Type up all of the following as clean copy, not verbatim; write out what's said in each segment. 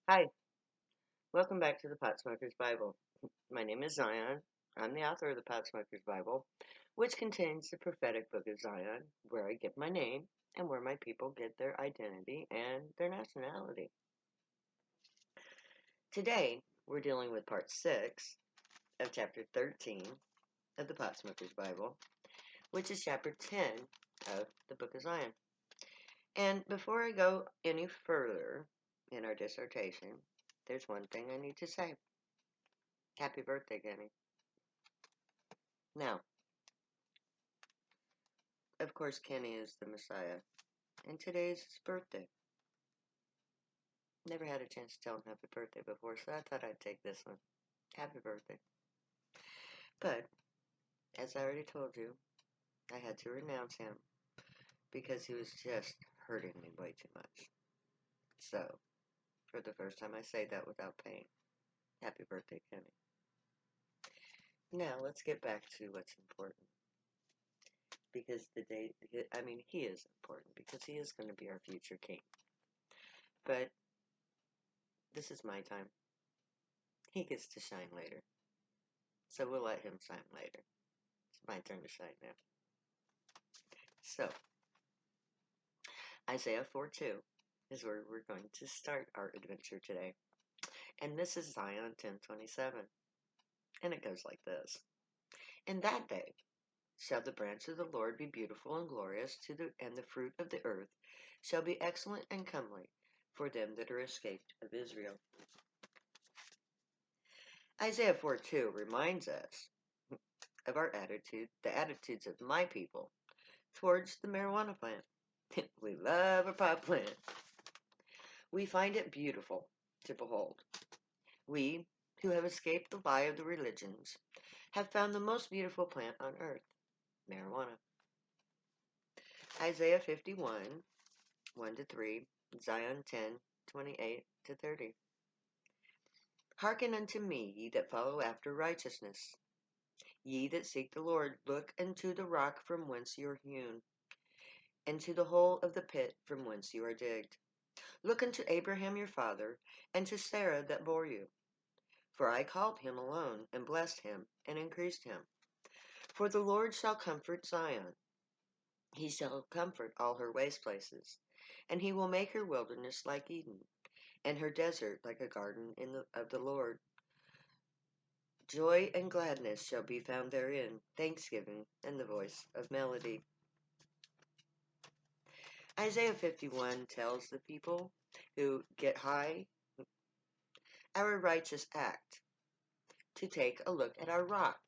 Hi, welcome back to the Pot Smoker's Bible. My name is Zion. I'm the author of the Pot Smoker's Bible, which contains the prophetic book of Zion, where I get my name and where my people get their identity and their nationality. Today, we're dealing with part 6 of chapter 13 of the Pot Smoker's Bible, which is chapter 10 of the book of Zion. And before I go any further in our dissertation, there's one thing I need to say. Happy birthday, Kenny. Now, of course, Kenny is the Messiah, and today's his birthday. Never had a chance to tell him happy birthday before, so I thought I'd take this one. Happy birthday. But, as I already told you, I had to renounce him because he was just hurting me way too much. So, for the first time, I say that without pain. Happy birthday, Kenny. Now, let's get back to what's important. Because he is important because he is going to be our future king. But, this is my time. He gets to shine later. So we'll let him shine later. It's my turn to shine now. So, Isaiah 4:2 is where we're going to start our adventure today. And this is Zion 10:27. And it goes like this. In that day shall the branch of the Lord be beautiful and glorious, and the fruit of the earth shall be excellent and comely for them that are escaped of Israel. Isaiah 4:2 reminds us of the attitudes of my people towards the marijuana plant. We love a pot plant. We find it beautiful to behold. We, who have escaped the lie of the religions, have found the most beautiful plant on earth, marijuana. Isaiah 51, 1 to 3, Zion 10, 28 to 30. Hearken unto me, ye that follow after righteousness. Ye that seek the Lord, look unto the rock from whence you are hewn, and to the hole of the pit from whence you are digged. Look unto Abraham your father, and to Sarah that bore you. For I called him alone, and blessed him, and increased him. For the Lord shall comfort Zion. He shall comfort all her waste places, and he will make her wilderness like Eden, and her desert like a garden of the Lord. Joy and gladness shall be found therein, thanksgiving and the voice of melody. Isaiah 51 tells the people who get high our righteous act to take a look at our rock.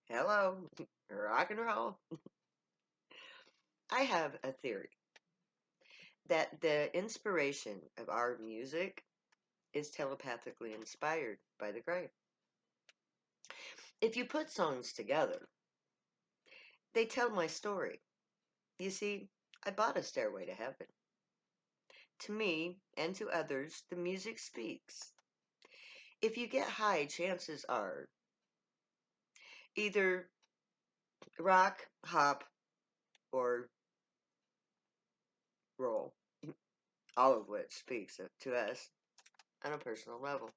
Hello, rock and roll. I have a theory that the inspiration of our music is telepathically inspired by the grave. If you put songs together, they tell my story. You see, I bought a Stairway to Heaven. To me and to others, the music speaks. If you get high, chances are either rock, hop, or roll, all of which speaks to us on a personal level.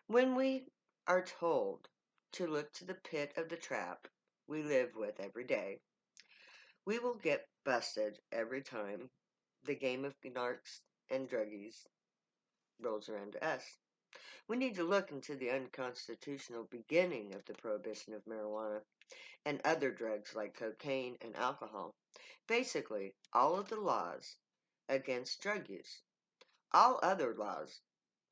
When we are told to look to the pit of the trap we live with every day, we will get busted every time the game of narcs and druggies rolls around to us. We need to look into the unconstitutional beginning of the prohibition of marijuana and other drugs like cocaine and alcohol. Basically, all of the laws against drug use. All other laws,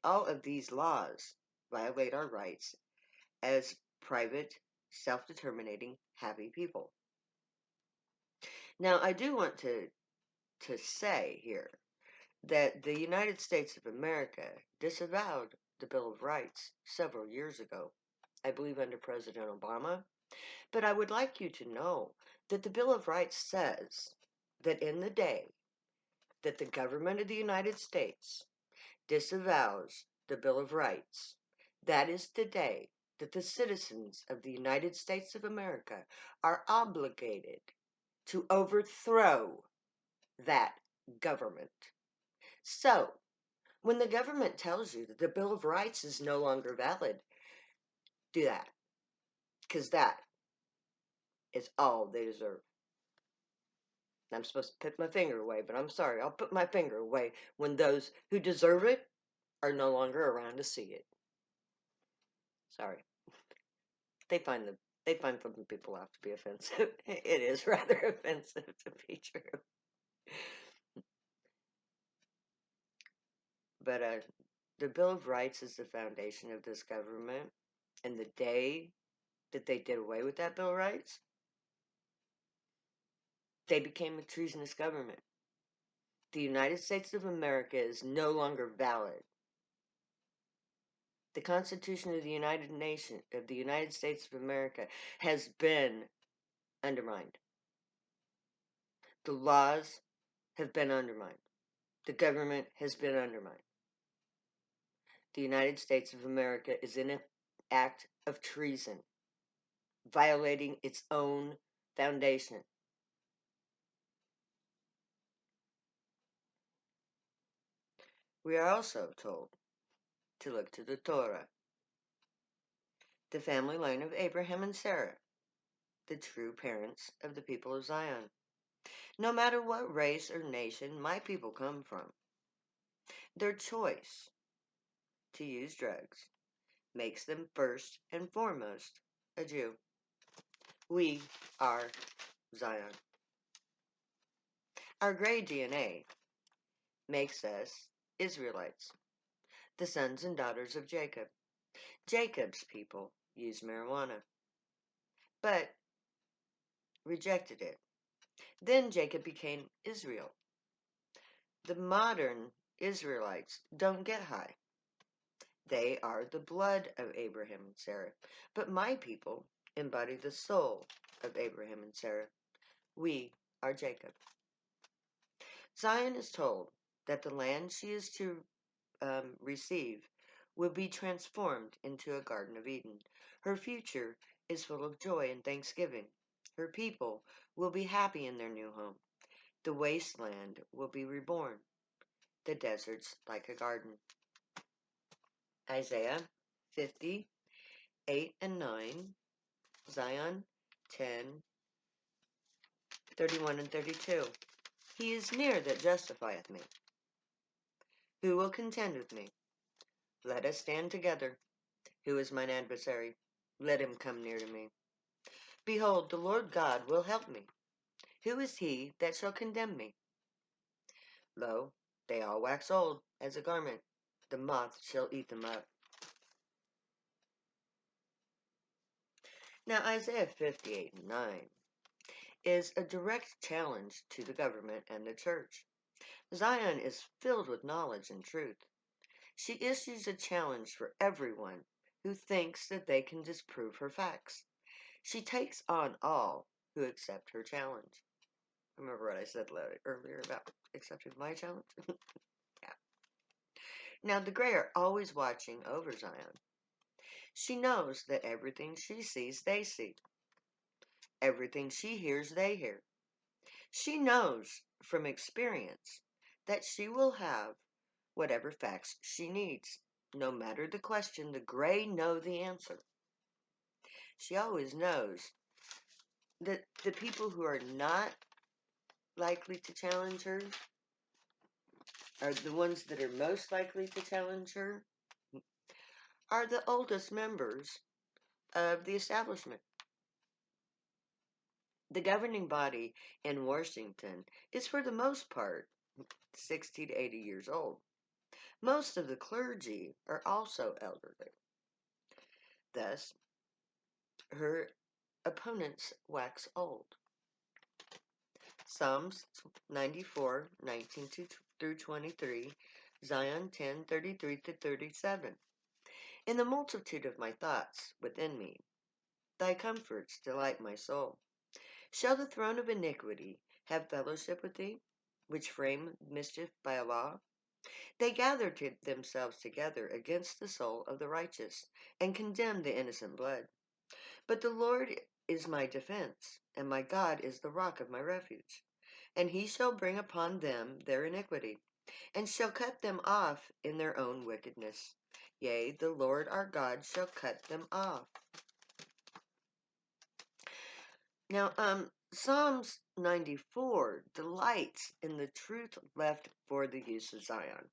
all of these laws violate our rights as private, self-determinating, happy people. Now, I do want to say here that the United States of America disavowed the Bill of Rights several years ago, I believe under President Obama. But I would like you to know that the Bill of Rights says that in the day that the government of the United States disavows the Bill of Rights, that is the day that the citizens of the United States of America are obligated to overthrow that government. So, When the government tells you that the Bill of Rights is no longer valid, do that, because that is all they deserve. I'm supposed to put my finger away, but I'm sorry, I'll put my finger away when those who deserve it are no longer around to see it. Sorry. They find the they find flipping people off to be offensive. It is rather offensive to be true. But the Bill of Rights is the foundation of this government, and the day that they did away with that Bill of Rights, they became a treasonous government. The United States of America is no longer valid. The Constitution of the United States of America has been undermined. The laws have been undermined. The government has been undermined. The United States of America is in an act of treason, violating its own foundation. We are also told to look to the Torah, the family line of Abraham and Sarah, the true parents of the people of Zion. No matter what race or nation my people come from, their choice to use drugs makes them first and foremost a Jew. We are Zion. Our gray DNA makes us Israelites, the sons and daughters of Jacob. Jacob's people used marijuana, but rejected it. Then Jacob became Israel. The modern Israelites don't get high. They are the blood of Abraham and Sarah. But my people embody the soul of Abraham and Sarah. We are Jacob. Zion is told that the land she is to receive will be transformed into a Garden of Eden. Her future is full of joy and thanksgiving. Her people will be happy in their new home. The wasteland will be reborn, the deserts like a garden. Isaiah 50:8 and 9, Zion 10:31 and 32. He is near that justifieth me. Who will contend with me? Let us stand together. Who is mine adversary? Let him come near to me. Behold, the Lord God will help me. Who is he that shall condemn me? Lo, they all wax old as a garment. The moth shall eat them up. Now, Isaiah 58:9 is a direct challenge to the government and the church. Zion is filled with knowledge and truth. She issues a challenge for everyone who thinks that they can disprove her facts. She takes on all who accept her challenge. Remember what I said earlier about accepting my challenge? Yeah. Now, the Grey are always watching over Zion. She knows that everything she sees, they see. Everything she hears, they hear. She knows from experience that she will have whatever facts she needs. No matter the question, the Grey know the answer. She always knows that the people who are not likely to challenge her are the ones that are most likely to challenge her are the oldest members of the establishment. The governing body in Washington is for the most part 60 to 80 years old. Most of the clergy are also elderly. Thus, her opponents wax old. Psalms 94:19 through 23, Zion 10:33 to 37. In the multitude of my thoughts within me, thy comforts delight my soul. Shall the throne of iniquity have fellowship with thee, which frame mischief by a law? They gather themselves together against the soul of the righteous, and condemn the innocent blood. But the Lord is my defense, and my God is the rock of my refuge. And he shall bring upon them their iniquity. and shall cut them off in their own wickedness. Yea, the Lord our God shall cut them off. Now, Psalms 94 delights in the truth left for the use of Zion.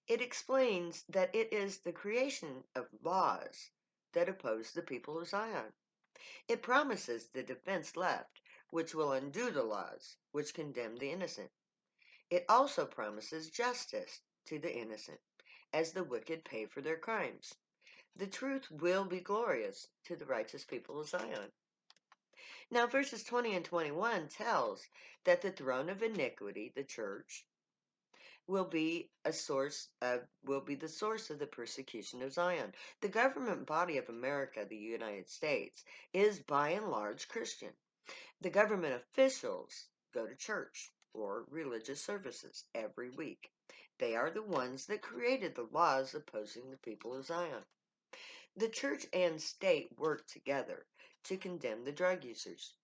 It explains that it is the creation of laws that oppose the people of Zion. It promises the defense left, which will undo the laws, which condemn the innocent. It also promises justice to the innocent, as the wicked pay for their crimes. The truth will be glorious to the righteous people of Zion. Now, verses 20 and 21 tells that the throne of iniquity, the church, will be the source of the persecution of Zion. The government body of America, the United States, is by and large Christian. The government officials go to church or religious services every week. They are the ones that created the laws opposing the people of Zion. The church and state work together to condemn the drug users.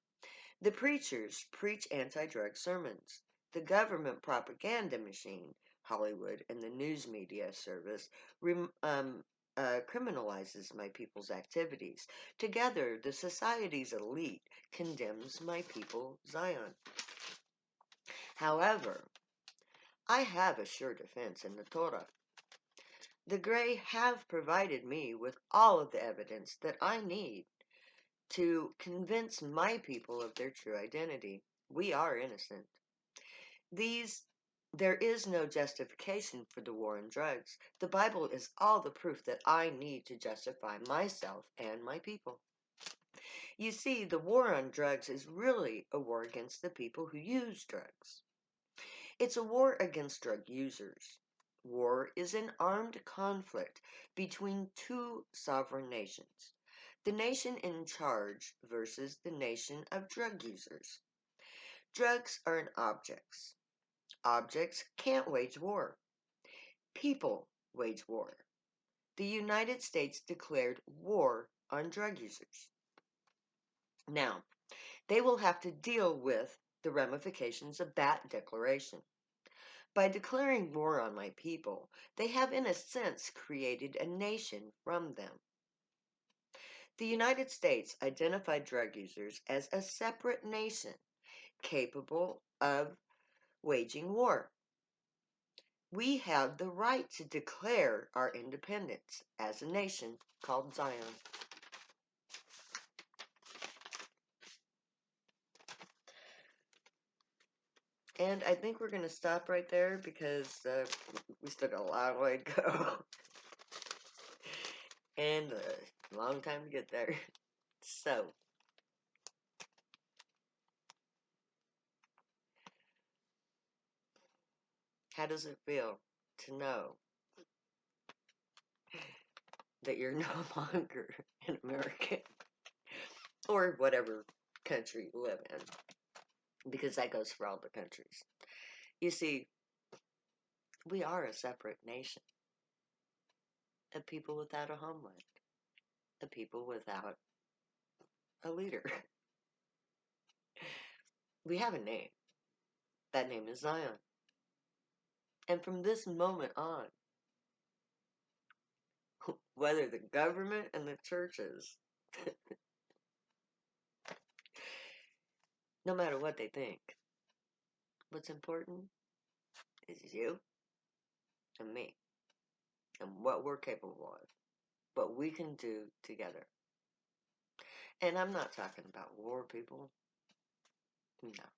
The preachers preach anti-drug sermons. The government propaganda machine, Hollywood, and the news media service criminalizes my people's activities. Together, the society's elite condemns my people, Zion. However, I have a sure defense in the Torah. The Grey have provided me with all of the evidence that I need to convince my people of their true identity. We are innocent. There is no justification for the war on drugs. The Bible is all the proof that I need to justify myself and my people. You see, the war on drugs is really a war against the people who use drugs. It's a war against drug users. War is an armed conflict between two sovereign nations. The nation in charge versus the nation of drug users. Drugs are an objects. Objects can't wage war. People wage war. The United States declared war on drug users. Now, they will have to deal with the ramifications of that declaration. By declaring war on my people, they have in a sense created a nation from them. The United States identified drug users as a separate nation capable of waging war. We have the right to declare our independence as a nation called Zion. And I think we're going to stop right there because we still got a long way to go. And a long time to get there. So, how does it feel to know that you're no longer an American? Or whatever country you live in. Because that goes for all the countries. You see, we are a separate nation. A people without a homeland. A people without a leader. We have a name. That name is Zion. And from this moment on, whether the government and the churches, no matter what they think, what's important is you and me and what we're capable of, what we can do together. And I'm not talking about war, people. No.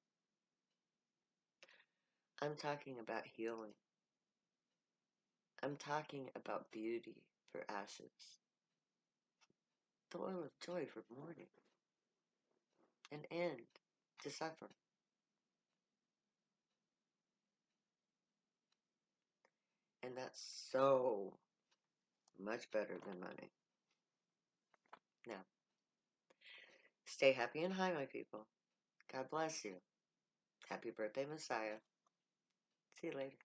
I'm talking about healing. I'm talking about beauty for ashes, the oil of joy for mourning, an end to suffering. And that's so much better than money. Now, stay happy and high, my people. God bless you. Happy birthday, Messiah. See you later.